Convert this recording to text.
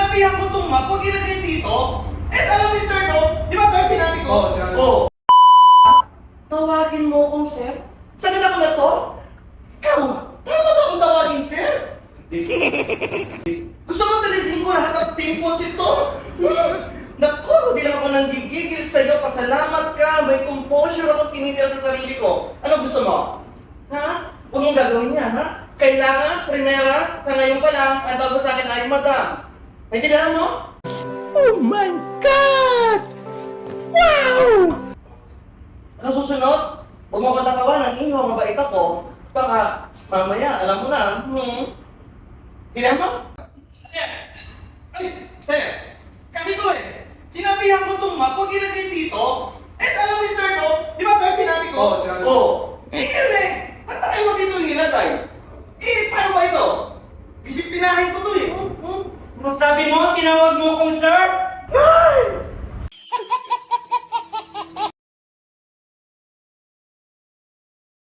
Sinabihan ko itong map, huwag ilagay dito. Eh, alam mo yung third, oh? Di ba third sinabi ko? Oo, sinabi ko. Oh. Tawagin mo akong sir? Sagad ako na to? Ikaw, tama ba akong tawagin sir? Gusto mo talisin ko lahat ng pimpos ito? Naku, hindi lang ako nanggigigil sa'yo. Pasalamat ka, may composure akong tinitira sa sarili ko. Ano gusto mo? Ha? Huwag mong gagawin yan, ha? Kailangan, primera, sa ngayon pa lang, ang tawag sa akin ay madam. Naintindihan mo? Oh my God! Wow! Sa susunod, huwag mo akong tatawanan, iho, mabait ako. Baka, mamaya, alam mo na, Tindihan mo? Ay, sir, kasi to eh. Sinabihan ko itong map, huwag ilagay dito. Eh, alam mo yung third, oh? Di ba third sinabi ko? Oo, sinabi ko. Oo. Eh, yun eh. Ba't tayo mo dito yung ilagay? Eh, paano ba ito? Disipinahin ko to eh. Kung sabi mo, tinawag mo akong sir? Ay!